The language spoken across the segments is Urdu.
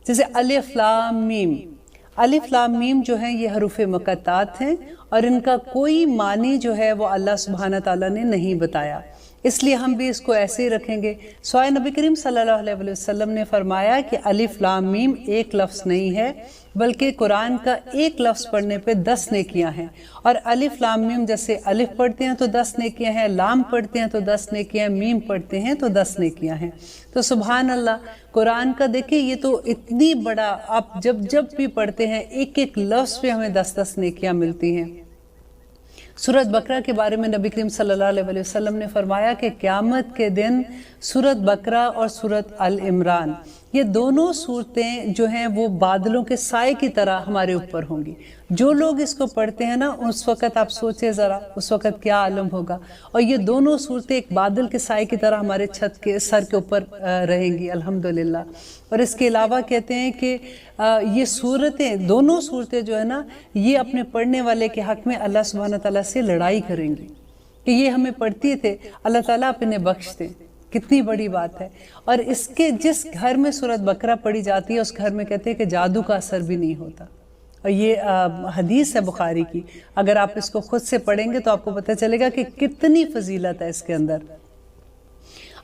جیسے الف لام میم، الف لام میم جو ہیں یہ حروف مقطعات ہیں اور ان کا کوئی معنی جو ہے وہ اللہ سبحانہ تعالیٰ نے نہیں بتایا، اس لیے ہم بھی اس کو ایسے ہی رکھیں گے۔ سوائے نبی کریم صلی اللہ علیہ وسلم نے فرمایا کہ الف لام میم ایک لفظ نہیں ہے، بلکہ قرآن کا ایک لفظ پڑھنے پہ 10 نیکیاں ہیں، اور الف لام میم جیسے الف پڑھتے ہیں تو 10 نیکیاں ہیں، لام پڑھتے ہیں تو 10 نیکیاں، میم پڑھتے ہیں تو 10 نیکیاں ہیں۔ تو سبحان اللہ، قرآن کا دیکھیں یہ تو اتنی بڑا، آپ جب بھی پڑھتے ہیں ایک ایک لفظ پہ ہمیں 10 نیکیاں ملتی ہیں۔ سورۃ بقرہ کے بارے میں نبی کریم صلی اللہ علیہ وسلم نے فرمایا کہ قیامت کے دن سورۃ بقرہ اور سورۃ آل عمران یہ دونوں صورتیں جو ہیں وہ بادلوں کے سائے کی طرح ہمارے اوپر ہوں گی۔ جو لوگ اس کو پڑھتے ہیں نا، اس وقت آپ سوچیں ذرا اس وقت کیا عالم ہوگا، اور یہ دونوں صورتیں ایک بادل کے سائے کی طرح ہمارے چھت کے سر کے اوپر رہیں گی الحمدللہ۔ اور اس کے علاوہ کہتے ہیں کہ یہ صورتیں، دونوں صورتیں جو ہے نا، یہ اپنے پڑھنے والے کے حق میں اللہ سبحانہ تعالیٰ سے لڑائی کریں گی کہ یہ ہمیں پڑھتی تھے، اللہ تعالیٰ اپنے بخش دیں۔ کتنی بڑی بات ہے۔ اور اس کے جس گھر میں سورۃ بقرہ پڑھی جاتی ہے اس گھر میں کہتے ہیں کہ جادو کا اثر بھی نہیں ہوتا، اور یہ حدیث ہے بخاری کی، اگر آپ اس کو خود سے پڑھیں گے تو آپ کو پتہ چلے گا کہ کتنی فضیلت ہے اس کے اندر۔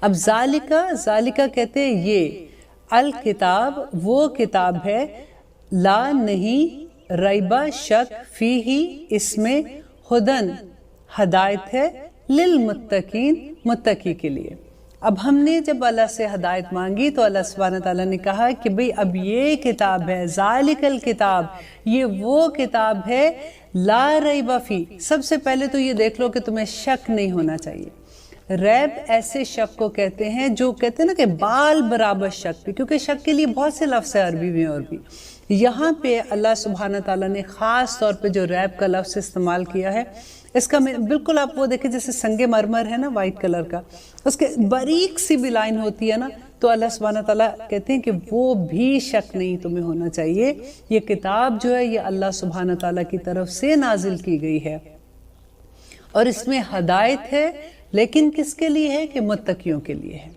اب ذالکہ کہتے ہیں یہ الکتاب وہ کتاب ہے، لا نہیں ریبہ شک فیہ اس میں، ہدن ہدایت ہے، للمتقین متقی کے لیے۔ اب ہم نے جب اللہ سے ہدایت مانگی تو اللہ سبحانہ تعالیٰ نے کہا کہ بھئی اب یہ کتاب ہے، ذالک الکتاب، یہ وہ کتاب ہے لا ریب فی، سب سے پہلے تو یہ دیکھ لو کہ تمہیں شک نہیں ہونا چاہیے۔ ریب ایسے شک کو کہتے ہیں جو کہتے ہیں نا کہ بال برابر شک بھی، کیونکہ شک کے لیے بہت سے لفظ ہیں عربی میں، اور بھی یہاں پہ اللہ سبحانہ تعالیٰ نے خاص طور پہ جو ریب کا لفظ استعمال کیا ہے، اس کا بالکل آپ وہ دیکھیں جیسے سنگ مرمر ہے نا وائٹ کلر کا، اس کے باریک سی بھی لائن ہوتی ہے نا، تو اللہ سبحانہ تعالیٰ کہتے ہیں کہ وہ بھی شک نہیں تمہیں ہونا چاہیے، یہ کتاب جو ہے یہ اللہ سبحانہ تعالیٰ کی طرف سے نازل کی گئی ہے، اور اس میں ہدایت ہے، لیکن کس کے لیے ہے؟ کہ متقیوں کے لیے ہے۔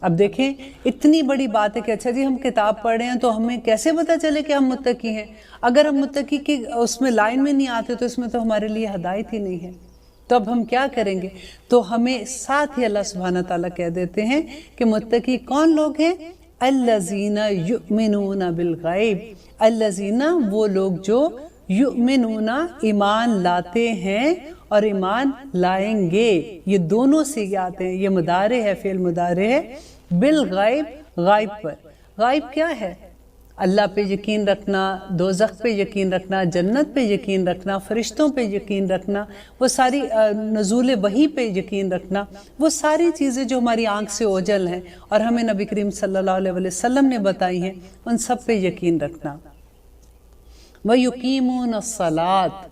اب دیکھیں اتنی بڑی بات ہے کہ اچھا جی ہم کتاب پڑھ رہے ہیں تو ہمیں کیسے پتہ چلے کہ ہم متقی ہیں؟ اگر ہم متقی کی اس میں لائن میں نہیں آتے تو اس میں تو ہمارے لیے ہدایت ہی نہیں ہے، تو اب ہم کیا کریں گے؟ تو ہمیں ساتھ ہی اللہ سبحانہ تعالیٰ کہہ دیتے ہیں کہ متقی کون لوگ ہیں؟ الذین یؤمنون بالغیب، الذین وہ لوگ جو یؤمنون ایمان لاتے ہیں اور ایمان لائیں گے، یہ دونوں سے آتے ہیں، یہ مضارع ہے، فعل مضارع ہے، بالغیب غائب پر۔ غائب کیا ہے؟ اللہ پہ یقین رکھنا، دوزخ پہ یقین رکھنا، جنت پہ یقین رکھنا، فرشتوں پہ یقین رکھنا، وہ ساری نزول وحی پہ یقین رکھنا، وہ ساری چیزیں جو ہماری آنکھ سے اوجھل ہیں اور ہمیں نبی کریم صلی اللہ علیہ وسلم نے بتائی ہیں، ان سب پہ یقین رکھنا۔ وَيُقِيمُونَ الصَّلَاةَ،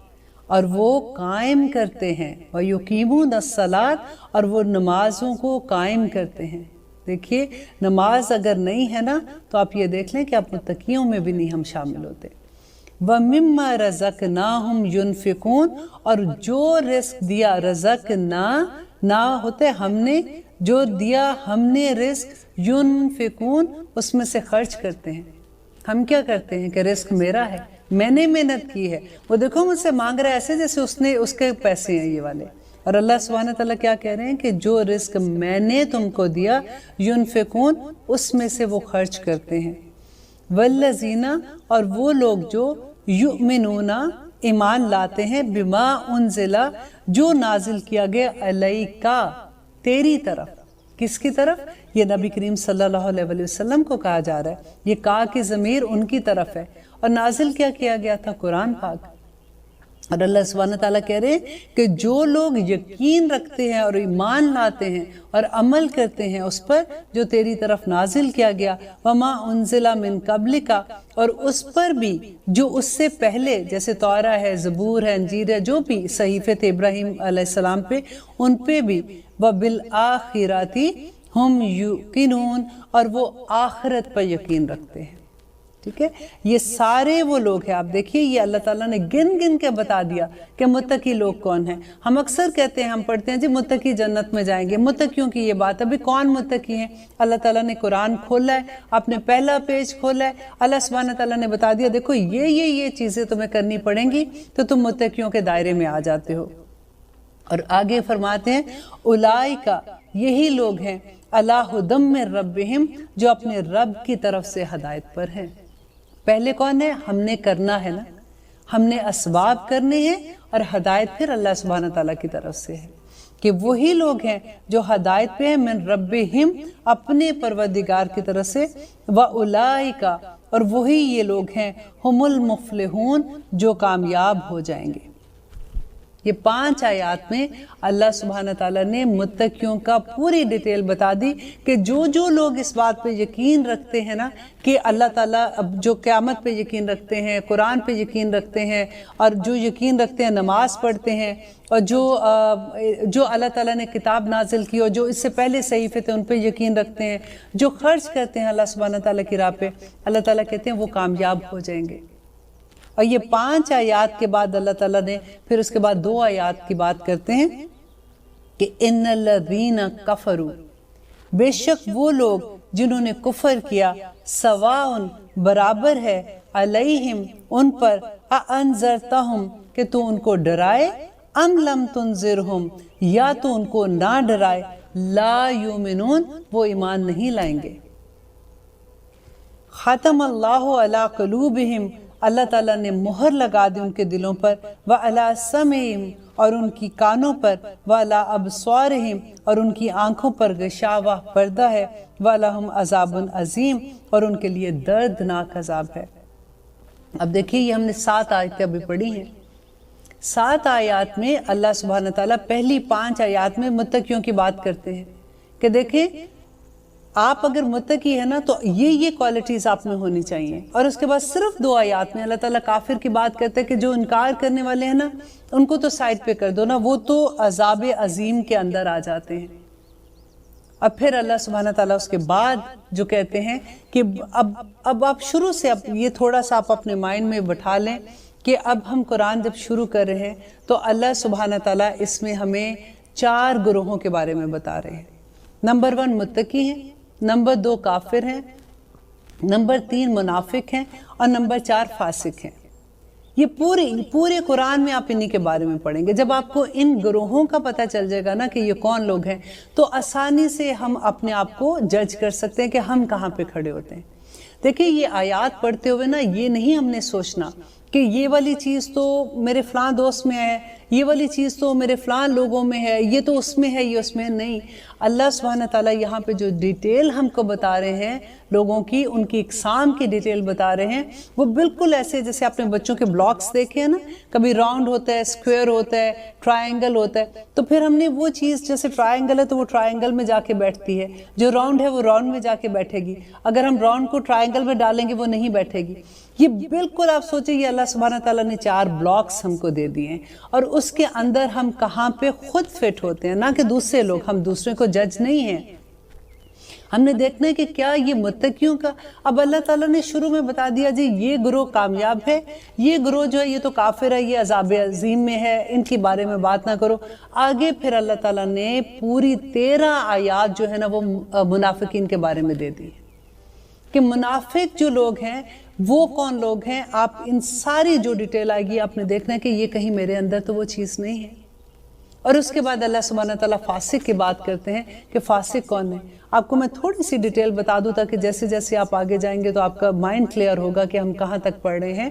اور وہ قائم کرتے ہیں، وَيُقِيمُونَ الصَّلَاةَ، اور وہ نمازوں کو قائم کرتے ہیں۔ دیکھیے نماز اگر نہیں ہے نا تو آپ یہ دیکھ لیں کہ آپ متقیوں میں بھی نہیں ہم شامل ہوتے۔ وَمِمَّا رَزَقْنَاهُمْ يُنْفِقُونَ، اور جو رزق دیا، رزقنا نہ ہوتے ہم نے، جو دیا ہم نے رزق، ينفقون اس میں سے خرچ کرتے ہیں۔ ہم کیا کرتے ہیں کہ رزق میرا ہے، میں نے محنت کی ہے، وہ دیکھو مجھ سے مانگ رہا ہے ایسے جیسے اس کے پیسے ہیں یہ والے، اور اللہ سبحانہ تعالیٰ کیا کہہ رہے ہیں کہ جو رزق میں نے تم کو دیا، ينفقون اس میں سے وہ خرچ کرتے ہیں۔ والذین، اور وہ لوگ جو یؤمنون ایمان لاتے ہیں، بما انزل جو نازل کیا گیا، علیکا تیری طرف، کس کی طرف؟ یہ نبی کریم صلی اللہ علیہ وسلم کو کہا جا رہا ہے، یہ کا کی ضمیر ان کی طرف ہے، اور نازل کیا گیا تھا؟ قرآن پاک۔ اور اللہ سبحانہ تعالیٰ کہہ رہے ہیں کہ جو لوگ یقین رکھتے ہیں اور ایمان لاتے ہیں اور عمل کرتے ہیں اس پر جو تیری طرف نازل کیا گیا، وما انزل من قبلک، اور اس پر بھی جو اس سے پہلے، جیسے توراہ ہے، زبور ہے، انجیل ہے، جو بھی صحیفے تھے ابراہیم علیہ السلام پہ، ان پہ بھی، وبالآخرۃ ہم یوقنون، اور وہ آخرت پر یقین رکھتے ہیں۔ ٹھیک ہے، یہ سارے وہ لوگ ہیں. آپ دیکھیے یہ اللہ تعالیٰ نے گن گن کے بتا دیا کہ متقی لوگ کون ہیں. ہم اکثر کہتے ہیں، ہم پڑھتے ہیں جی متقی جنت میں جائیں گے. متقیوں کی یہ بات، ابھی کون متقی ہیں؟ اللہ تعالیٰ نے قرآن کھولا ہے، آپ نے پہلا پیج کھولا ہے، اللہ سبحانہ تعالیٰ نے بتا دیا دیکھو یہ چیزیں تمہیں کرنی پڑیں گی تو تم متقیوں کے دائرے میں آ جاتے ہو. اور آگے فرماتے ہیں اولئک، یہی لوگ ہیں علی ھدی من ربہم، جو اپنے رب کی طرف سے ہدایت پر ہیں. پہلے کون ہے؟ ہم نے کرنا ہے نا، ہم نے اسباب کرنے ہیں، اور ہدایت پھر اللہ سبحانہ تعالیٰ کی طرف سے ہے کہ وہی لوگ ہیں جو ہدایت پہ ہیں من ربہم، اپنے پروردگار کی طرف سے، وَأُولَئِکَ، اور وہی یہ لوگ ہیں ہم المفلحون، جو کامیاب ہو جائیں گے. یہ 5 آیات میں اللہ سبحانہ تعالیٰ نے متقیوں کا پوری ڈیٹیل بتا دی کہ جو لوگ اس بات پہ یقین رکھتے ہیں نا کہ اللہ تعالیٰ، جو قیامت پہ یقین رکھتے ہیں، قرآن پہ یقین رکھتے ہیں، اور جو یقین رکھتے ہیں نماز پڑھتے ہیں، اور جو اللہ تعالیٰ نے کتاب نازل کی اور جو اس سے پہلے صحیفے تھے ان پہ یقین رکھتے ہیں، جو خرچ کرتے ہیں اللہ سبحانہ تعالیٰ کی راہ پہ، اللہ تعالیٰ کہتے ہیں وہ کامیاب ہو جائیں گے. اور یہ 5 آیات کے بعد اللہ تعالیٰ نے پھر اس کے بعد 2 آیات کی بات کرتے ہیں کہ ان الذین کفروا، بے شک وہ لوگ جنہوں نے کفر کیا، سواء، برابر ہے، علیہم، ان پر، انذرتہم، کہ تو ان کو ڈرائے، ام لم تنذرہم، یا تو ان کو نہ ڈرائے، لا یؤمنون، وہ ایمان نہیں لائیں گے. ختم اللہ علی قلوبہم، اللہ تعالیٰ نے مہر لگا دی ان کے دلوں پر، وَعَلَىٰ سَمْعِهِمْ، اور ان کی کانوں پر، وَعَلَىٰ أَبْصَارِهِمْ، اور ان کی آنکھوں پر غشاوہ، پردہ ہے، وَلَهُمْ عَذَابٌ عَظِيمٌ، اور ان کے لیے دردناک عذاب ہے. اب دیکھیے یہ ہم نے 7 آیتیں ابھی پڑھی ہیں. 7 آیات میں اللہ سبحانہ تعالیٰ پہلی 5 آیات میں متقیوں کی بات کرتے ہیں کہ دیکھیں آپ اگر متقی ہے نا تو یہ کوالٹیز آپ میں ہونی چاہیے. اور اس کے بعد صرف 2 آیات میں اللہ تعالیٰ کافر کی بات کرتے ہیں کہ جو انکار کرنے والے ہیں نا ان کو تو سائڈ پہ کر دو نا، وہ تو عذاب عظیم کے اندر آ جاتے ہیں. اب پھر اللہ سبحانہ تعالیٰ اس کے بعد جو کہتے ہیں کہ اب آپ شروع سے اب یہ تھوڑا سا آپ اپنے مائنڈ میں بٹھا لیں کہ اب ہم قرآن جب شروع کر رہے ہیں تو اللہ سبحانہ تعالیٰ اس میں ہمیں 4 گروہوں کے بارے میں بتا رہے ہیں. نمبر 1 متقی ہیں، نمبر 2 کافر ہیں، نمبر 3 منافق ہیں، اور نمبر 4 فاسق ہیں. یہ پورے قرآن میں آپ انہی کے بارے میں پڑھیں گے. جب آپ کو ان گروہوں کا پتہ چل جائے گا نا کہ یہ کون لوگ ہیں تو آسانی سے ہم اپنے آپ کو جج کر سکتے ہیں کہ ہم کہاں پہ کھڑے ہوتے ہیں. دیکھیں یہ آیات پڑھتے ہوئے نا یہ نہیں ہم نے سوچنا کہ یہ والی چیز تو میرے فلاں دوست میں ہے، یہ والی چیز تو میرے فلاں لوگوں میں ہے، یہ تو اس میں ہے، یہ اس میں نہیں. اللہ سبحانہ تعالیٰ یہاں پہ جو ڈیٹیل ہم کو بتا رہے ہیں لوگوں کی، ان کی اقسام کی ڈیٹیل بتا رہے ہیں، وہ بالکل ایسے جیسے آپ نے بچوں کے بلاکس دیکھے ہیں نا، کبھی راؤنڈ ہوتا ہے، اسکوئر ہوتا ہے، ٹرائنگل ہوتا ہے، تو پھر ہم نے وہ چیز جیسے ٹرائنگل ہے تو وہ ٹرائنگل میں جا کے بیٹھتی ہے، جو راؤنڈ ہے وہ راؤنڈ میں جا کے بیٹھے گی. اگر ہم راؤنڈ کو ٹرائنگل میں ڈالیں گے وہ نہیں بیٹھے گی. یہ بالکل آپ سوچیں یہ اللہ سبحانہ تعالیٰ نے 4 بلاکس ہم کو دے دیے ہیں اور اس کے اندر ہم کہاں پہ خود فٹ ہوتے ہیں، نہ کہ دوسرے لوگ. ہم دوسرے کو جج نہیں ہیں، ہم نے دیکھنا ہے کہ کیا یہ متقیوں کا. اب اللہ تعالیٰ نے شروع میں بتا دیا جی یہ گروہ کامیاب ہے، یہ گروہ جو ہے یہ تو کافر ہے، یہ عذاب عظیم میں ہے، ان کے بارے میں بات نہ کرو. آگے پھر اللہ تعالیٰ نے پوری 13 آیات جو ہے نا وہ منافقین کے بارے میں دے دی کہ منافق جو لوگ ہیں وہ کون لوگ ہیں. آپ ان ساری جو ڈیٹیل آئے گی آپ نے دیکھنا ہے کہ یہ کہیں میرے اندر تو وہ چیز نہیں ہے. اور اس کے بعد اللہ سبحانہ تعالیٰ فاسق کی بات کرتے ہیں کہ فاسق کون ہے. آپ کو میں تھوڑی سی ڈیٹیل بتا دوں تاکہ جیسے جیسے آپ آگے جائیں گے تو آپ کا مائنڈ کلیئر ہوگا کہ ہم کہاں تک پڑھ رہے ہیں.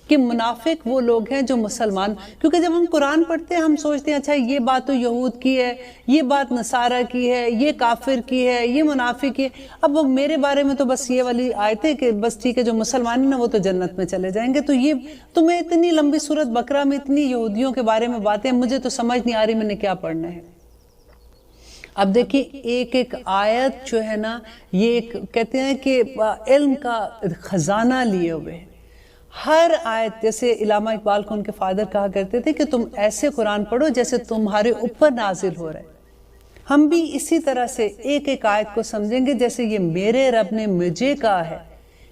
کہ منافق وہ لوگ ہیں جو مسلمان، کیونکہ جب ہم قرآن پڑھتے ہیں ہم سوچتے ہیں اچھا یہ بات تو یہود کی ہے، یہ بات نصارہ کی ہے، یہ کافر کی ہے، یہ منافق کی ہے. اب وہ میرے بارے میں تو بس یہ والی آیتیں کہ بس ٹھیک ہے جو مسلمان ہیں نا وہ تو جنت میں چلے جائیں گے. تو یہ تمہیں اتنی لمبی سورت بقرہ میں اتنی یہودیوں کے بارے میں باتیں، مجھے تو سمجھ نہیں آ رہی میں نے کیا پڑھنا ہے. اب دیکھیں ایک ایک آیت جو ہے نا یہ ایک کہتے ہیں کہ علم کا خزانہ لیے ہوئے ہیں. ہر آیت جیسے علامہ اقبال کو ان کے فادر کہا کرتے تھے کہ تم ایسے قرآن پڑھو جیسے تمہارے اوپر نازل ہو رہا ہے. ہم بھی اسی طرح سے ایک ایک آیت کو سمجھیں گے جیسے یہ میرے رب نے مجھے کہا ہے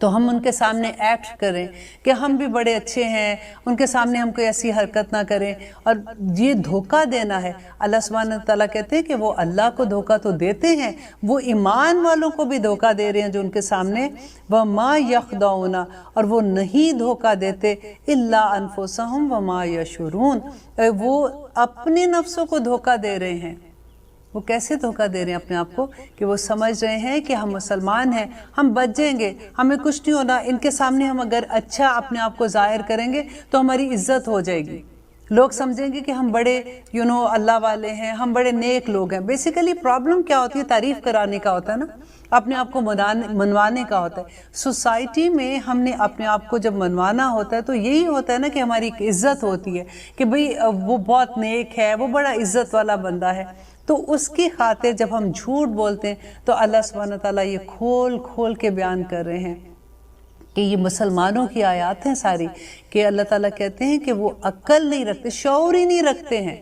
تو ہم ان کے سامنے ایکٹ کریں کہ ہم بھی بڑے اچھے ہیں، ان کے سامنے ہم کوئی ایسی حرکت نہ کریں، اور یہ دھوکہ دینا ہے۔ اللہ سبحانہ تعالیٰ کہتے ہیں کہ وہ اللہ کو دھوکہ تو دیتے ہیں، وہ ایمان والوں کو بھی دھوکہ دے رہے ہیں جو ان کے سامنے وَمَا يَخْدَعُونَ، اور وہ نہیں دھوکہ دیتے إِلَّا أَنفُسَهُمْ وَمَا يَشْعُرُونَ، وہ اپنے نفسوں کو دھوکہ دے رہے ہیں۔ وہ کیسے دھوکہ دے رہے ہیں اپنے آپ کو؟ کہ وہ سمجھ رہے ہیں کہ ہم مسلمان ہیں، ہم بچ جائیں گے، ہمیں کچھ نہیں ہونا، ان کے سامنے ہم اگر اچھا اپنے آپ کو ظاہر کریں گے تو ہماری عزت ہو جائے گی، لوگ سمجھیں گے کہ ہم بڑے اللہ والے ہیں، ہم بڑے نیک لوگ ہیں۔ بیسیکلی پرابلم کیا ہوتی ہے؟ تعریف کرانے کا ہوتا ہے نا، اپنے آپ کو منوانے کا ہوتا ہے۔ سوسائٹی میں ہم نے اپنے آپ کو جب منوانا ہوتا ہے تو یہی ہوتا ہے نا کہ ہماری ایک عزت ہوتی ہے کہ بھئی وہ بہت نیک ہے، وہ بڑا عزت والا بندہ ہے۔ تو اس کی خاطر جب ہم جھوٹ بولتے ہیں تو اللہ سبحانہ تعالیٰ یہ کھول کھول کے بیان کر رہے ہیں کہ یہ مسلمانوں کی آیات ہیں ساری، کہ اللہ تعالیٰ کہتے ہیں کہ وہ عقل نہیں رکھتے، شعور ہی نہیں رکھتے ہیں،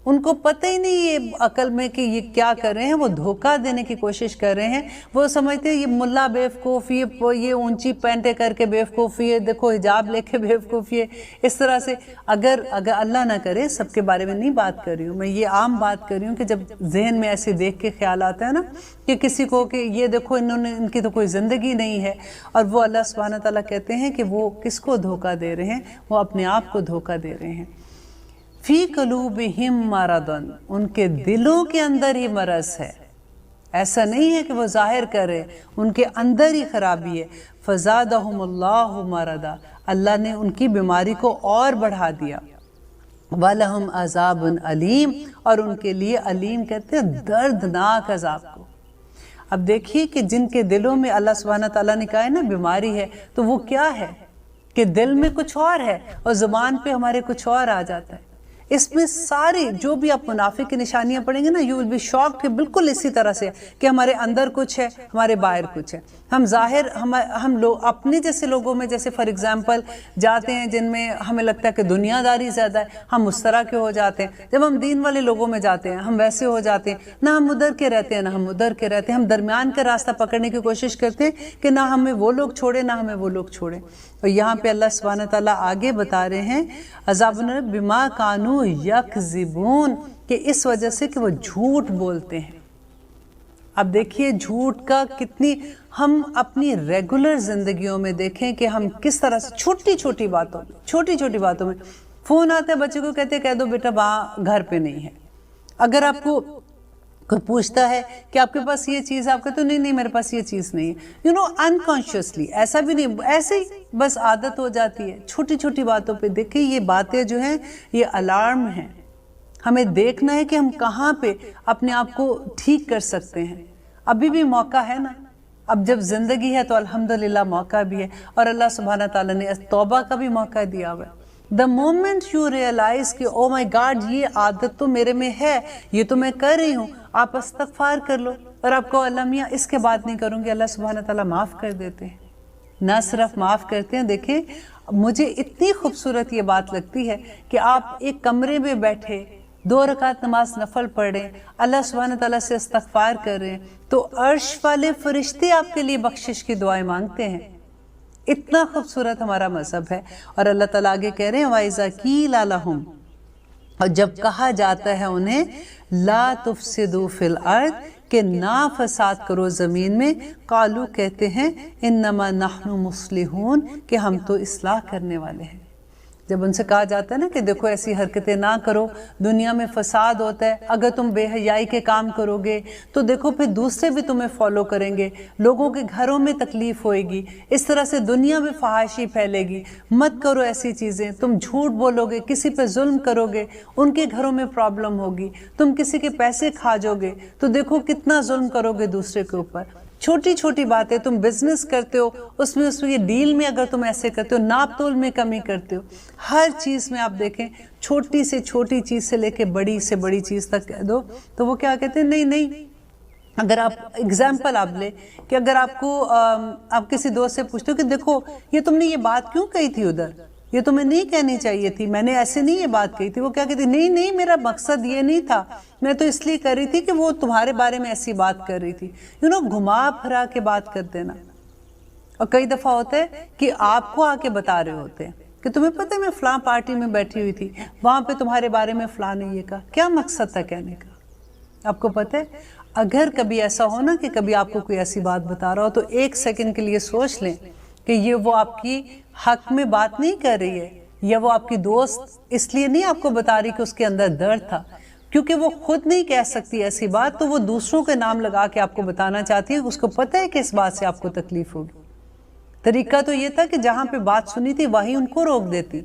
ان کو پتہ ہی نہیں یہ عقل میں کہ یہ کیا کر رہے ہیں، وہ دھوکہ دینے کی کوشش کر رہے ہیں۔ وہ سمجھتے ہیں یہ ملا بیوقوف، یہ اونچی پینٹیں کر کے بیوقوف، یہ دیکھو حجاب لے کے بیوقوف، یہ اس طرح سے۔ اگر اللہ نہ کرے، سب کے بارے میں نہیں بات کر رہی ہوں میں، یہ عام بات کر رہی ہوں کہ جب ذہن میں ایسے دیکھ کے خیال آتا ہے نا کہ کسی کو کہ یہ دیکھو ان کی تو کوئی زندگی نہیں ہے، اور وہ اللہ سبحانہ تعالیٰ کہتے ہیں کہ وہ کس کو دھوکہ دے رہے ہیں؟ وہ اپنے آپ کو دھوکہ دے رہے ہیں۔ فی قلوبہم مرض، ان کے دلوں کے اندر ہی مرض ہے، ایسا نہیں ہے کہ وہ ظاہر کرے، ان کے اندر ہی خرابی ہے۔ فزادہم اللہ مرضا، اللہ نے ان کی بیماری کو اور بڑھا دیا۔ وَلَهُمْ عَذَابٌ علیم، اور ان کے لیے علیم کہتے ہیں دردناک عذاب کو۔ اب دیکھیے کہ جن کے دلوں میں اللہ سبحانہ تعالیٰ نے کہا ہے نا بیماری ہے، تو وہ کیا ہے کہ دل میں کچھ اور ہے اور زبان پہ ہمارے کچھ اور آ جاتا ہے۔ اس میں ساری جو بھی آپ منافق کی نشانیاں پڑھیں گے نا، یو ول بی شاک کہ بالکل اسی طرح سے کہ ہمارے اندر کچھ ہے، ہمارے باہر کچھ ہے۔ ہم ظاہر ہم لوگ اپنے جیسے لوگوں میں، جیسے فار ایگزامپل جاتے ہیں جن میں ہمیں لگتا ہے کہ دنیا داری زیادہ ہے، ہم اس طرح کے ہو جاتے ہیں۔ جب ہم دین والے لوگوں میں جاتے ہیں ہم ویسے ہو جاتے ہیں، نہ ہم ادھر کے رہتے ہیں نہ ہم ادھر کے رہتے ہیں، ہم درمیان کا راستہ پکڑنے کی کوشش کرتے ہیں کہ نہ ہمیں وہ لوگ چھوڑے نہ ہمیں وہ لوگ چھوڑے۔ اور یہاں پہ اللہ سبحانہ تعالیٰ آگے بتا رہے ہیں عذاب بما کانوا یکذبون، کہ اس وجہ سے کہ وہ جھوٹ بولتے ہیں۔ اب دیکھیے جھوٹ کا کتنی ہم اپنی ریگولر زندگیوں میں دیکھیں کہ ہم کس طرح سے چھوٹی چھوٹی باتوں میں فون آتا ہے، بچے کو کہتے ہیں کہہ دو بیٹا وہاں گھر پہ نہیں ہے۔ اگر آپ کو کوئی پوچھتا ہے کہ آپ کے پاس یہ چیز، آپ کہتے ہو نہیں میرے پاس یہ چیز نہیں ہے، انکانشیسلی، ایسا بھی نہیں، ایسے ہی بس عادت ہو جاتی ہے چھوٹی چھوٹی باتوں پہ۔ دیکھیں یہ باتیں جو ہیں یہ الارم ہیں، ہمیں دیکھنا ہے کہ ہم کہاں پہ اپنے آپ کو ٹھیک کر سکتے ہیں۔ ابھی بھی موقع ہے نا، اب جب زندگی ہے تو الحمدللہ موقع بھی ہے، اور اللہ سبحانہ تعالیٰ نے توبہ کا بھی موقع دیا ہوا ہے۔ The moment you realize کہ oh my God یہ عادت تو میرے میں ہے، یہ تو میں کر رہی ہوں، آپ استغفار کر لو، اور آپ کو اللہ میاں اس کے بعد نہیں کروں گی، اللہ سبحانہ تعالیٰ معاف کر دیتے ہیں۔ نہ صرف معاف کرتے ہیں، دیکھیں مجھے اتنی خوبصورت یہ بات لگتی ہے کہ آپ ایک کمرے میں بیٹھے 2 رکعت نماز نفل پڑھیں، اللہ سبحانہ تعالیٰ سے استغفار کر رہے ہیں، تو عرش والے فرشتے آپ کے لیے بخشش کی دعائیں مانگتے ہیں۔ اتنا خوبصورت ہمارا مذہب ہے۔ اور اللہ تعالیٰ آگے کہہ رہے ہیں وَإِذَا قِيلَ لَهُمْ، اور جب کہا جاتا ہے انہیں لا تفسدوا فی الارض، کہ نہ فساد کرو زمین میں، قالو کہتے ہیں انما نحن مصلحون، کہ ہم تو اصلاح کرنے والے ہیں۔ جب ان سے کہا جاتا ہے نا کہ دیکھو ایسی حرکتیں نہ کرو، دنیا میں فساد ہوتا ہے، اگر تم بے حیائی کے کام کرو گے تو دیکھو پھر دوسرے بھی تمہیں فالو کریں گے، لوگوں کے گھروں میں تکلیف ہوئے گی، اس طرح سے دنیا میں فحاشی پھیلے گی، مت کرو ایسی چیزیں۔ تم جھوٹ بولو گے، کسی پہ ظلم کرو گے، ان کے گھروں میں پرابلم ہوگی، تم کسی کے پیسے کھا جاؤ گے تو دیکھو کتنا ظلم کرو گے دوسرے کے اوپر۔ چھوٹی چھوٹی باتیں، تم بزنس کرتے ہو اس میں یہ ڈیل میں اگر تم ایسے کرتے ہو، ناپ تول میں کمی کرتے ہو، ہر چیز میں آپ دیکھیں چھوٹی سے چھوٹی چیز سے لے کے بڑی سے بڑی چیز تک کہہ دو تو وہ کیا کہتے ہیں نہیں۔ اگر آپ ایگزامپل آپ لیں کہ اگر آپ کو آپ کسی دوست سے پوچھتے ہو کہ دیکھو یہ تم نے یہ بات کیوں کہی تھی ادھر، یہ تمہیں نہیں کہنی چاہیے تھی، میں نے ایسے نہیں یہ بات کہی تھی، وہ کیا کہتی نہیں میرا مقصد یہ نہیں تھا، میں تو اس لیے کر رہی تھی کہ وہ تمہارے بارے میں ایسی بات کر رہی تھی۔ گھما پھرا کے بات کر دینا، اور کئی دفعہ ہوتا ہے کہ آپ کو آ کے بتا رہے ہوتے ہیں کہ تمہیں پتہ ہے میں فلاں پارٹی میں بیٹھی ہوئی تھی، وہاں پہ تمہارے بارے میں فلاں نے یہ کہا. کیا مقصد تھا کہنے کا؟ آپ کو پتہ ہے اگر کبھی ایسا ہو نا کہ کبھی آپ کو کوئی ایسی بات بتا رہا ہو تو ایک سیکنڈ کے لیے سوچ لیں کہ یہ وہ آپ کی حق میں بات نہیں کر رہی ہے، یا وہ آپ کی دوست اس لیے نہیں آپ کو بتا رہی کہ اس کے اندر درد تھا، کیونکہ وہ خود نہیں کہہ سکتی ایسی بات، تو وہ دوسروں کے نام لگا کے آپ کو بتانا چاہتی ہے. اس کو پتہ ہے کہ اس بات سے آپ کو تکلیف ہوگی. طریقہ تو یہ تھا کہ جہاں پہ بات سنی تھی وہیں ان کو روک دیتی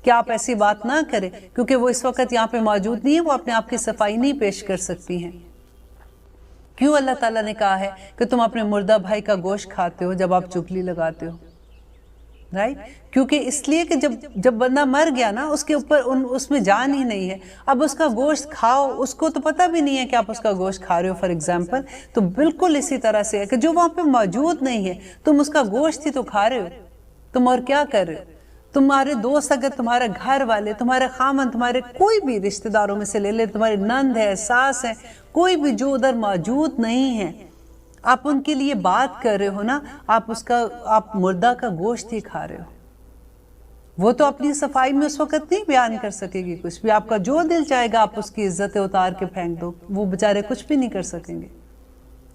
کہ آپ ایسی بات نہ کریں، کیونکہ وہ اس وقت یہاں پہ موجود نہیں ہے، وہ اپنے آپ کی صفائی نہیں پیش کر سکتی ہیں. کیوں اللہ تعالیٰ نے کہا ہے کہ تم اپنے مردہ بھائی کا گوشت کھاتے ہو جب آپ چغلی لگاتے ہو؟ رائٹ، کیونکہ اس لیے کہ جب بندہ مر گیا نا اس کے اوپر اس میں جان ہی نہیں ہے. اب اس کا گوشت کھاؤ، اس کو تو پتہ بھی نہیں ہے کہ آپ اس کا گوشت کھا رہے ہو فار ایگزامپل. تو بالکل اسی طرح سے ہے کہ جو وہاں پہ موجود نہیں ہے تم اس کا گوشت ہی تو کھا رہے ہو. تم اور کیا کر رہے ہو؟ تمہارے دوست، اگر تمہارے گھر والے، تمہارے خامن، تمہارے کوئی بھی رشتہ داروں میں سے لے لے، تمہاری نند ہے، ساس ہے، کوئی بھی جو ادھر موجود نہیں ہے، آپ ان کے لیے بات کر رہے ہو نا، آپ مردہ کا گوشت ہی کھا رہے ہو. وہ تو اپنی صفائی میں اس وقت نہیں بیان کر سکے گی کچھ بھی. آپ کا جو دل چاہے گا آپ اس کی عزت اتار کے پھینک دو، وہ بیچارے کچھ بھی نہیں کر سکیں گے.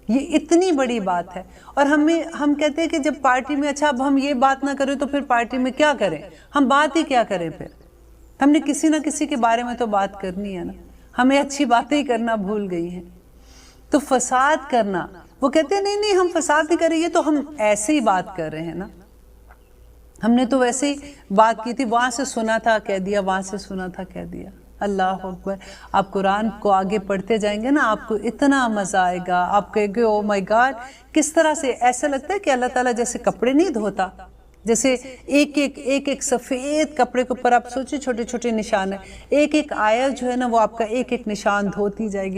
یہ اتنی بڑی بات ہے. اور ہم کہتے ہیں کہ جب پارٹی میں، اچھا اب ہم یہ بات نہ کریں تو پھر پارٹی میں کیا کریں؟ ہم بات ہی کیا کریں پھر؟ ہم نے کسی نہ کسی کے بارے میں تو بات کرنی ہے نا. ہمیں اچھی باتیں ہی کرنا بھول گئی ہیں. تو فساد کرنا، وہ کہتے ہیں نہیں ہم فساد نہیں کر رہے، یہ تو ہم ایسے ہی بات کر رہے ہیں نا. ہم نے تو ویسے ہی بات کی تھی، وہاں سے سنا تھا کہہ دیا، وہاں سے سنا تھا کہہ دیا. اللہ اکبر. آپ قرآن کو آگے پڑھتے جائیں گے نا، آپ کو اتنا مزہ آئے گا. آپ کہیں گے او مائی گاڈ، کس طرح سے ایسا لگتا ہے کہ اللہ تعالیٰ جیسے کپڑے نہیں دھوتا، جیسے ایک سفید کپڑے کے اوپر آپ سوچیں چھوٹے چھوٹے نشان ہیں، ایک آیت جو ہے نا وہ آپ کا ایک نشان دھوتی جائے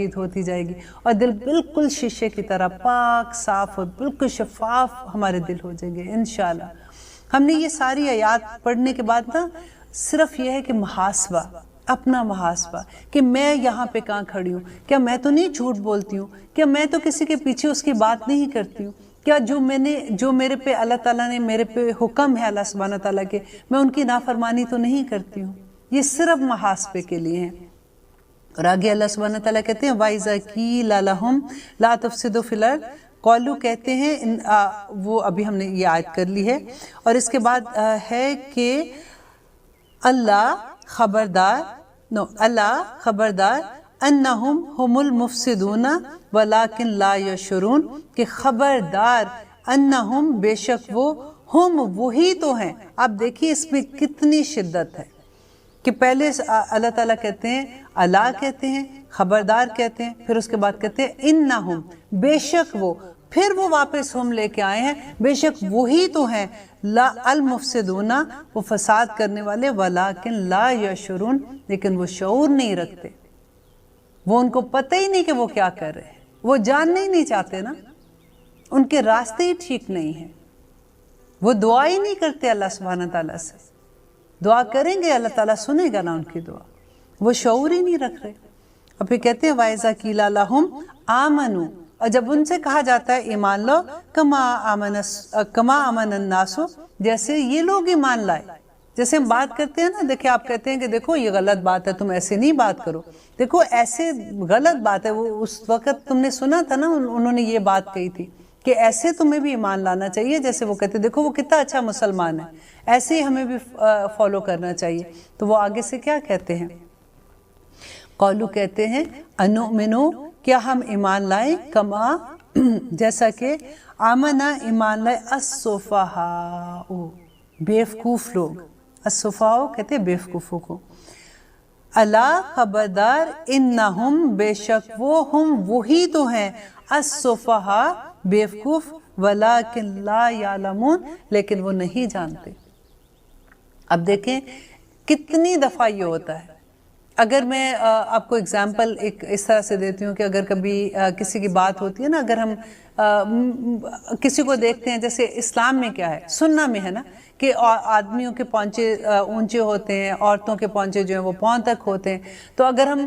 گی، اور دل بالکل شیشے کی طرح پاک صاف اور بالکل شفاف ہمارے دل ہو جائیں گے انشاءاللہ. ہم نے یہ ساری آیات پڑھنے کے بعد نا صرف یہ ہے کہ محاسبہ، اپنا محاسبہ کہ میں یہاں پہ کہاں کھڑی ہوں. کیا میں تو نہیں جھوٹ بولتی ہوں؟ کیا میں تو کسی کے پیچھے اس کی بات نہیں کرتی ہوں؟ کیا جو میرے پہ اللہ تعالیٰ نے میرے پہ حکم ہے اللہ سبحانہ تعالیٰ کے، میں ان کی نافرمانی تو نہیں کرتی ہوں؟ یہ صرف محاسبے کے لیے ہیں. اور آگے اللہ سبحانہ تعالیٰ کہتے ہیں وَإِذَا قِيلَ لَهُمْ لَا تُفْسِدُوا فِي الْأَرْضِ، قولو کہتے ہیں وہ ابھی ہم نے یہ آیت کر لی ہے. اور اس کے بعد ہے کہ اللہ خبردار انہم ہم المفسدون ولکن لا یشعرون، کہ خبردار انہم بے شک وہ، ہم وہی تو ہیں. آپ دیکھیے اس میں کتنی شدت ہے کہ پہلے اللہ تعالیٰ کہتے ہیں، اللہ کہتے ہیں، خبردار کہتے ہیں، پھر اس کے بعد کہتے ہیں انہم بے شک وہ، پھر وہ واپس ہم لے کے آئے ہیں، بے شک وہی تو ہیں لا المفسدون، وہ فساد کرنے والے، ولیکن لا یشعرون، لیکن وہ شعور نہیں رکھتے. وہ ان کو پتہ ہی نہیں کہ وہ کیا کر رہے ہیں، وہ جاننا ہی نہیں چاہتے نا، ان کے راستے ہی ٹھیک نہیں ہیں. وہ دعا ہی نہیں کرتے اللہ سبحانہ تعالیٰ سے. دعا کریں گے اللہ تعالیٰ سنے گا نا ان کی دعا. وہ شعور ہی نہیں رکھ رہے. اور پھر کہتے ہیں وَإِذَا قِيلَ لَهُمْ آمَنُوا، اور جب ان سے کہا جاتا ہے ایمان لو، کما آمن الناس، جیسے یہ لوگ ایمان لائے. جیسے ہم بات کرتے ہیں نا، دیکھیں آپ کہتے ہیں کہ دیکھو یہ غلط بات ہے، تم ایسے نہیں بات کرو، دیکھو ایسے غلط بات ہے. وہ اس وقت تم نے سنا تھا نا، انہوں نے یہ بات کہی تھی کہ ایسے تمہیں بھی ایمان لانا چاہیے. جیسے وہ کہتے دیکھو وہ کتنا اچھا مسلمان ہے، ایسے ہی ہمیں بھی فالو کرنا چاہیے. تو وہ آگے سے کیا کہتے ہیں؟ قولو کہتے ہیں انؤمنو، کیا ہم ایمان لائیں، کما جیسا کہ آمنا ایمان لائے السفہاء بیوقوف لوگ. السفہاء کہتے ہیں بیوقوفوں کو. اللہ خبردار انہم بے شک وہ، ہم وہی تو ہیں، السفہاء بیوقوف، ولیکن لا یعلمون، لیکن وہ نہیں جانتے. اب دیکھیں کتنی دفعہ یہ ہوتا ہے. اگر میں آپ کو اگزامپل ایک اس طرح سے دیتی ہوں کہ اگر کبھی کسی کی بات ہوتی ہے نا، اگر ہم کسی کو دیکھتے ہیں، جیسے اسلام میں کیا ہے، سننا میں ہے نا کہ آدمیوں کے پونچے اونچے ہوتے ہیں، عورتوں کے پونچے جو ہیں وہ پاؤں تک ہوتے ہیں. تو اگر ہم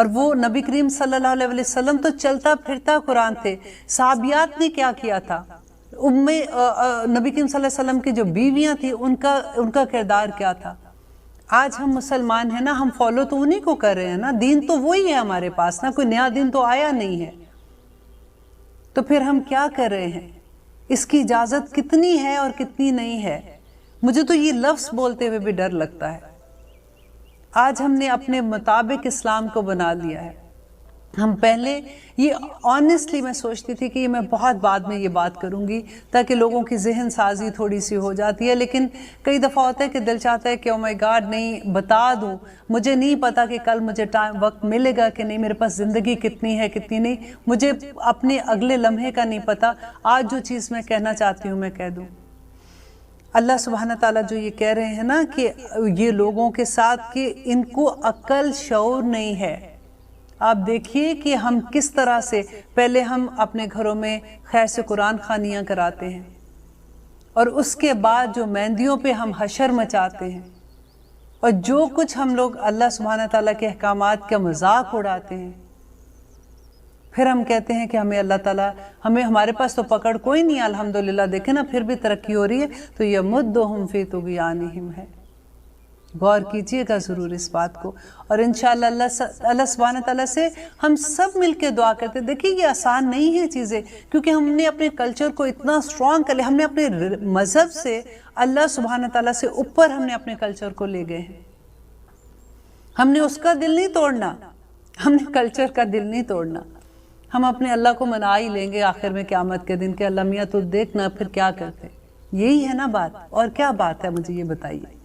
اور وہ نبی کریم صلی اللہ علیہ وسلم تو چلتا پھرتا قرآن تھے. صحابیات نے کیا کیا تھا؟ نبی کریم صلی اللہ علیہ وسلم کی جو بیویاں تھیں ان کا کردار کیا تھا؟ آج ہم مسلمان ہیں نا، ہم فالو تو انہی کو کر رہے ہیں نا، دین تو وہی ہے ہمارے پاس نا، کوئی نیا دین تو آیا نہیں ہے. تو پھر ہم کیا کر رہے ہیں؟ اس کی اجازت کتنی ہے اور کتنی نہیں ہے؟ مجھے تو یہ لفظ بولتے ہوئے بھی ڈر لگتا ہے. آج ہم نے اپنے مطابق اسلام کو بنا لیا ہے. ہم پہلے یہ آنیسٹلی میں سوچتی تھی کہ میں بہت بعد میں یہ بات کروں گی تاکہ لوگوں کی ذہن سازی تھوڑی سی ہو جاتی ہے، لیکن کئی دفعہ ہوتا ہے کہ دل چاہتا ہے کہ او مائی گاڈ نہیں بتا دوں. مجھے نہیں پتا کہ کل مجھے وقت ملے گا کہ نہیں، میرے پاس زندگی کتنی ہے کتنی نہیں، مجھے اپنے اگلے لمحے کا نہیں پتا. آج جو چیز میں کہنا چاہتی ہوں میں کہہ دوں. اللہ سبحانہ تعالیٰ جو یہ کہہ رہے ہیں نا کہ یہ لوگوں کے ساتھ کہ ان کو عقل شعور نہیں ہے. آپ دیکھیے کہ ہم کس طرح سے پہلے ہم اپنے گھروں میں خیر سے قرآن خوانیاں کراتے ہیں، اور اس کے بعد جو مہندیوں پہ ہم حشر مچاتے ہیں، اور جو کچھ ہم لوگ اللہ سبحانہ تعالیٰ کے احکامات کا مذاق اڑاتے ہیں. پھر ہم کہتے ہیں کہ ہمیں اللہ تعالیٰ ہمارے پاس تو پکڑ کوئی نہیں، الحمدللہ دیکھیں نا پھر بھی ترقی ہو رہی ہے. تو یمدہم فی طغیانہم ہے. غور کیجئے گا ضرور اس بات کو. اور انشاءاللہ اللہ سبحانہ تعالیٰ سے ہم سب مل کے دعا کرتے ہیں. دیکھیں یہ آسان نہیں ہے چیزیں، کیونکہ ہم نے اپنے کلچر کو اتنا سٹرونگ کر لیا، ہم نے اپنے مذہب سے اللہ سبحانہ تعالیٰ سے اوپر ہم نے اپنے کلچر کو لے گئے ہیں. ہم نے اس کا دل نہیں توڑنا، ہم نے کلچر کا دل نہیں توڑنا. ہم اپنے اللہ کو منا ہی لیں گے آخر میں قیامت کے دن کہ اللہ میاں تو دیکھنا پھر کیا کرتے. یہی ہے نا بات، اور کیا بات ہے مجھے یہ بتائیے.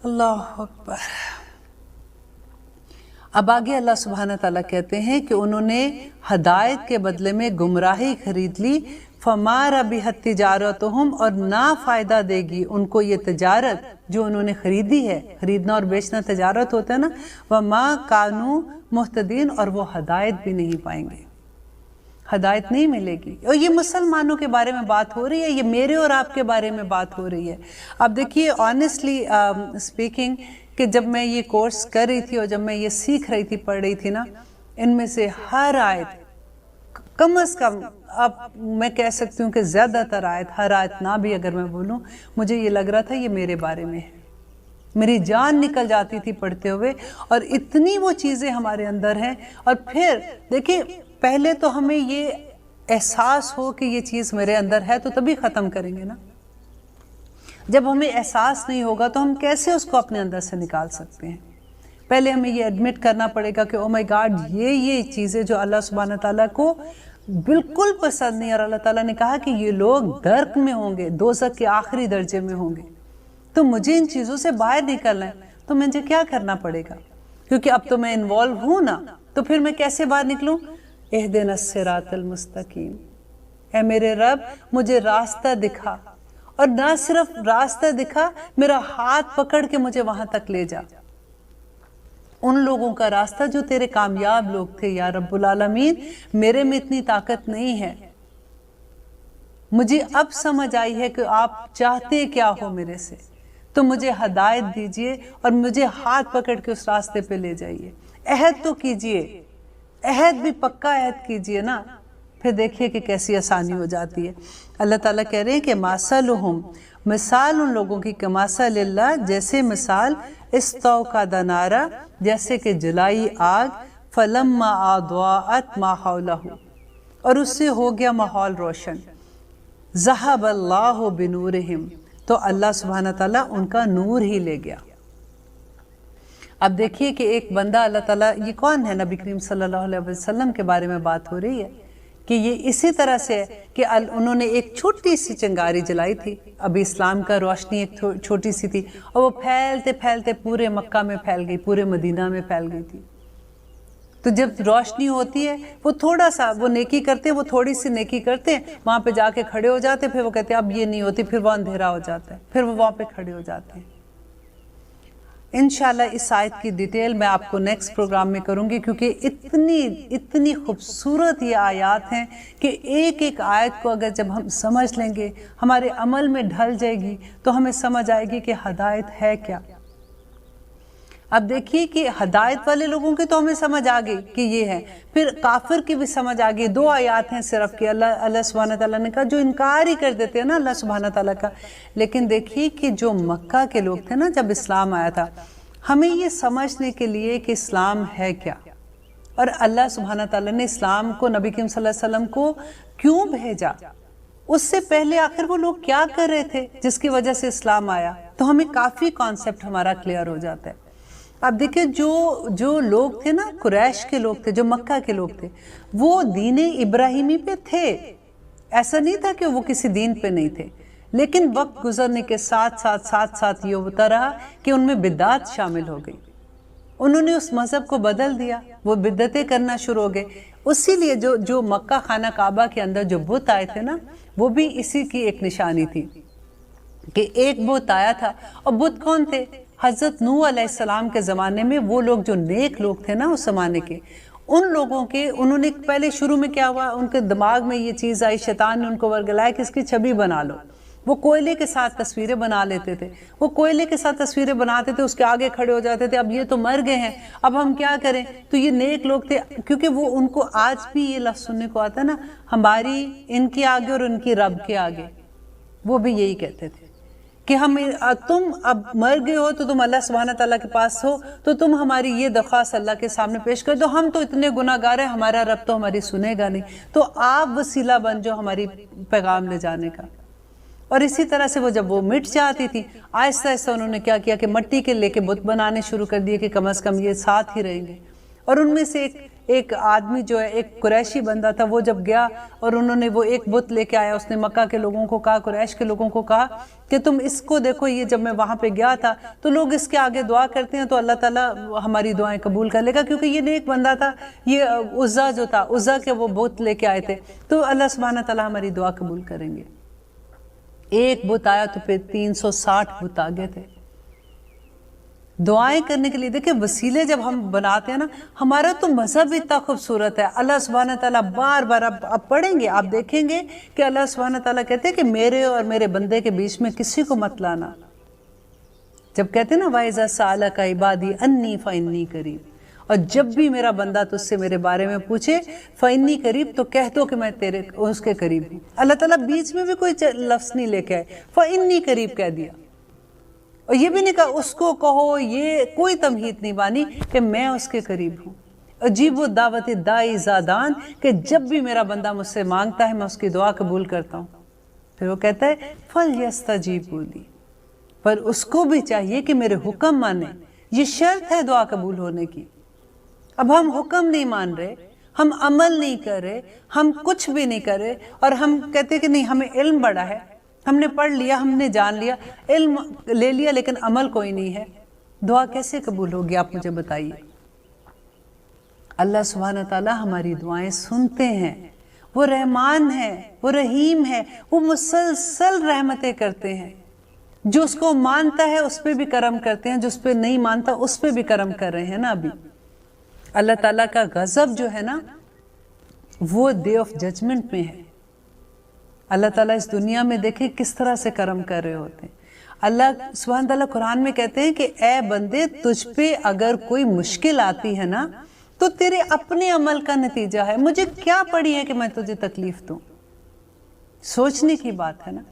اللہ اکبر. اب آگے اللہ سبحانہ تعالیٰ کہتے ہیں کہ انہوں نے ہدایت کے بدلے میں گمراہی خرید لی. فما ربحت تجارتہم، اور نہ فائدہ دے گی ان کو یہ تجارت جو انہوں نے خریدی ہے. خریدنا اور بیچنا تجارت ہوتا ہے نا. وما کانوا مہتدین، اور وہ ہدایت بھی نہیں پائیں گے، ہدایت نہیں ملے گی. اور یہ مسلمانوں کے بارے میں بات ہو رہی ہے، یہ میرے اور آپ کے بارے میں بات ہو رہی ہے. اب دیکھیے آنیسٹلی اسپیکنگ کہ جب میں یہ کورس کر رہی تھی اور جب میں یہ سیکھ رہی تھی، پڑھ رہی تھی نا، ان میں سے ہر آیت کم از کم، اب میں کہہ سکتی ہوں کہ زیادہ تر آیت، ہر آیت نہ بھی اگر میں بولوں، مجھے یہ لگ رہا تھا یہ میرے بارے میں ہے. میری جان نکل جاتی تھی پڑھتے ہوئے، اور اتنی وہ چیزیں ہمارے اندر ہیں. اور پھر دیکھیں پہلے تو ہمیں یہ احساس ہو کہ یہ چیز میرے اندر ہے تو تبھی ختم کریں گے نا. جب ہمیں احساس نہیں ہوگا تو ہم کیسے اس کو اپنے اندر سے نکال سکتے ہیں؟ پہلے ہمیں یہ ایڈمٹ کرنا پڑے گا کہ او مائی گاڈ یہ چیزیں جو اللہ سبحانہ تعالیٰ کو بالکل پسند نہیں، اور اللہ تعالیٰ نے کہا کہ یہ لوگ درک میں ہوں گے، دوزخ کے آخری درجے میں ہوں گے. تو مجھے ان چیزوں سے باہر نکلنا ہے. تو مجھے کیا کرنا پڑے گا؟ کیونکہ اب تو میں انوالو ہوں نا، تو پھر میں کیسے باہر نکلوں؟ اہدنا الصراط المستقیم، اے میرے رب مجھے راستہ دکھا، اور نہ صرف راستہ دکھا، میرا ہاتھ پکڑ کے مجھے وہاں تک لے جا. ان لوگوں کا راستہ جو تیرے کامیاب لوگ تھے یا رب العالمین. میرے میں اتنی طاقت نہیں ہے. مجھے اب سمجھ آئی ہے کہ آپ چاہتے کیا ہو میرے سے، تو مجھے ہدایت دیجئے اور مجھے ہاتھ پکڑ کے اس راستے پہ لے جائیے. عہد تو کیجئے، عہد بھی پکا عہد کیجئے نا، پھر دیکھیے کہ کیسی آسانی ہو جاتی ہے. اللہ تعالیٰ کہہ رہے ہیں کہ مثلہم، مثال ان لوگوں کی کمثل اللہ، جیسے مثال استوقد نارا، جیسے کہ جلائی آگ، فلما اضاءت ما حولہ، اور اس سے ہو گیا ماحول روشن. ذہب اللہ بنورہم، تو اللہ سبحانہ تعالیٰ ان کا نور ہی لے گیا. اب دیکھیے کہ ایک بندہ اللہ تعالیٰ، یہ کون ہے؟ نبی کریم صلی اللہ علیہ وسلم کے بارے میں بات ہو رہی ہے کہ یہ اسی طرح سے ہے کہ انہوں نے ایک چھوٹی سی چنگاری جلائی تھی. ابھی اسلام کا روشنی ایک چھوٹی سی تھی، اور وہ پھیلتے پھیلتے پورے مکہ میں پھیل گئی، پورے مدینہ میں پھیل گئی تھی. تو جب روشنی ہوتی ہے، وہ تھوڑا سا وہ نیکی کرتے ہیں، وہ تھوڑی سی نیکی کرتے ہیں، وہاں پہ جا کے کھڑے ہو جاتے ہیں، پھر وہ کہتے ہیں اب یہ نہیں ہوتی، پھر وہ اندھیرا ہو جاتا ہے، پھر وہ وہاں پہ کھڑے ہو جاتے ہیں. انشاءاللہ اس آیت کی ڈیٹیل میں آپ کو نیکسٹ پروگرام میں کروں گی، کیونکہ اتنی خوبصورت یہ آیات ہیں کہ ایک ایک آیت کو اگر جب ہم سمجھ لیں گے، ہمارے عمل میں ڈھل جائے گی، تو ہمیں سمجھ آئے گی کہ ہدایت ہے کیا. اب دیکھیے کہ ہدایت والے لوگوں کی تو ہمیں سمجھ آ گئی کہ یہ ہے، پھر کافر کی بھی سمجھ آ گئی. 2 آیات ہیں صرف کہ اللہ سبحانہ تعالیٰ نے کہا جو انکار ہی کر دیتے ہیں نا اللہ سبحانہ تعالیٰ کا. لیکن دیکھیے کہ جو مکہ کے لوگ تھے نا جب اسلام آیا تھا، ہمیں یہ سمجھنے کے لیے کہ اسلام ہے کیا، اور اللہ سبحانہ تعالیٰ نے اسلام کو نبی کریم صلی اللہ علیہ وسلم کو کیوں بھیجا، اس سے پہلے آخر وہ لوگ کیا کر رہے تھے جس کی وجہ سے اسلام آیا، تو ہمیں کافی کانسیپٹ ہمارا کلیئر ہو جاتا ہے. اب دیکھیں جو لوگ تھے نا، قریش کے لوگ تھے، جو مکہ کے لوگ تھے، وہ دین ابراہیمی پہ تھے. ایسا نہیں تھا کہ وہ کسی دین پہ نہیں تھے، لیکن وقت گزرنے کے ساتھ یہ ہوتا رہا کہ ان میں بدعات شامل ہو گئی. انہوں نے اس مذہب کو بدل دیا، وہ بدعتیں کرنا شروع ہو گئے. اسی لیے جو مکہ خانہ کعبہ کے اندر جو بت آئے تھے نا، وہ بھی اسی کی ایک نشانی تھی کہ ایک بت آیا تھا. اور بت کون تھے؟ حضرت نوح علیہ السلام کے زمانے میں وہ لوگ جو نیک لوگ تھے نا اس زمانے کے، ان لوگوں کے انہوں نے پہلے شروع میں کیا ہوا، ان کے دماغ میں یہ چیز آئی، شیطان نے ان کو ورگلایا کہ اس کی چھبی بنا لو. وہ کوئلے کے ساتھ تصویریں بنا لیتے تھے، وہ کوئلے کے ساتھ تصویریں بناتے تھے، اس کے آگے کھڑے ہو جاتے تھے. اب یہ تو مر گئے ہیں، اب ہم کیا کریں؟ تو یہ نیک لوگ تھے، کیونکہ وہ ان کو آج بھی یہ لفظ سننے کو آتا ہے نا، ہماری ان کے آگے اور ان کی رب کے آگے. وہ بھی یہی کہتے تھے کہ تم اب مر گئے ہو تو تم اللہ سبحانہ تعالیٰ کے پاس ہو، تو تم ہماری یہ درخواست اللہ کے سامنے پیش کر دو. ہم تو اتنے گناہ گار ہیں، ہمارا رب تو ہماری سنے گا نہیں، تو آپ وسیلہ بن جو ہماری پیغام لے جانے کا. اور اسی طرح سے وہ جب وہ مٹ جاتی تھی، آہستہ آہستہ انہوں نے کیا کیا کہ مٹی کے لے کے بت بنانے شروع کر دیے کہ کم از کم یہ ساتھ ہی رہیں گے. اور ان میں سے ایک آدمی جو ہے، ایک قریشی بندہ تھا، وہ جب گیا اور انہوں نے وہ ایک بت لے کے آیا، اس نے مکہ کے لوگوں کو کہا، قریش کے لوگوں کو کہا کہ تم اس کو دیکھو، یہ جب میں وہاں پہ گیا تھا تو لوگ اس کے آگے دعا کرتے ہیں تو اللہ تعالیٰ ہماری دعائیں قبول کر لے گا، کیونکہ یہ نیک بندہ تھا. یہ عزا جو تھا، عزا کے وہ بت لے کے آئے تھے، تو اللہ سبحانہ تعالیٰ ہماری دعا قبول کریں گے. ایک بت آیا تو پھر 360 بت آگے تھے دعائیں کرنے کے لیے. دیکھیں وسیلے جب ہم بناتے ہیں نا، ہمارا تو مذہب اتنا خوبصورت ہے. اللہ سبحانہ تعالیٰ بار بار اب پڑھیں گے، آپ دیکھیں گے کہ اللہ سبحانہ تعالیٰ کہتے ہیں کہ میرے اور میرے بندے کے بیچ میں کسی کو مت لانا. جب کہتے ہیں نا وَإِذَا سَأَلَكَ عِبَادِي أَنِّي فَإِنِّي قَرِيبٌ، اور جب بھی میرا بندہ تجھ سے میرے بارے میں پوچھے فَإِنِّي قَرِيب، تو کہہ دو کہ میں اس کے قریب ہوں. اللہ تعالیٰ بیچ میں بھی کوئی لفظ نہیں لے کے آئے، فَإِنِّي قَرِيب کہہ دیا. اور یہ بھی نہیں کہا اس کو کہو، یہ کوئی تمہید نہیں بانی کہ میں اس کے قریب ہوں. عجیب و دعوت دائی زادان، کہ جب بھی میرا بندہ مجھ سے مانگتا ہے میں اس کی دعا قبول کرتا ہوں. پھر وہ کہتا ہے فَلْيَسْتَجِيبُوا لِي، پر اس کو بھی چاہیے کہ میرے حکم مانے. یہ شرط ہے دعا قبول ہونے کی. اب ہم حکم نہیں مان رہے، ہم عمل نہیں کر رہے، ہم کچھ بھی نہیں کر رہے، اور ہم کہتے کہ نہیں ہمیں علم بڑا ہے، ہم نے پڑھ لیا، ہم نے جان لیا، علم لے لیا، لیکن عمل کوئی نہیں ہے. دعا کیسے قبول ہوگی آپ مجھے بتائیے. اللہ سبحانہ تعالیٰ ہماری دعائیں سنتے ہیں. وہ رحمان ہے، وہ رحیم ہے، وہ مسلسل رحمتیں کرتے ہیں. جو اس کو مانتا ہے اس پہ بھی کرم کرتے ہیں، جو اس پہ نہیں مانتا اس پہ بھی کرم کر رہے ہیں نا. ابھی اللہ تعالیٰ کا غضب جو ہے نا، وہ ڈے آف ججمنٹ میں ہے. اللہ تعالیٰ اس دنیا میں دیکھیں کس طرح سے کرم کر رہے ہوتے ہیں. اللہ سبحانہ تعالیٰ قرآن میں کہتے ہیں کہ اے بندے، تجھ پہ اگر کوئی مشکل آتی ہے نا تو تیرے اپنے عمل کا نتیجہ ہے، مجھے کیا پڑی ہے کہ میں تجھے تکلیف دوں. سوچنے کی بات ہے نا.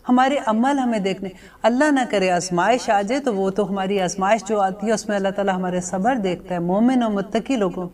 ہمارے عمل ہمیں دیکھنے، اللہ نہ کرے آزمائش آ جائے تو وہ تو ہماری آزمائش جو آتی ہے اس میں اللہ تعالیٰ ہمارے صبر دیکھتا ہے. مومن اور متقی لوگوں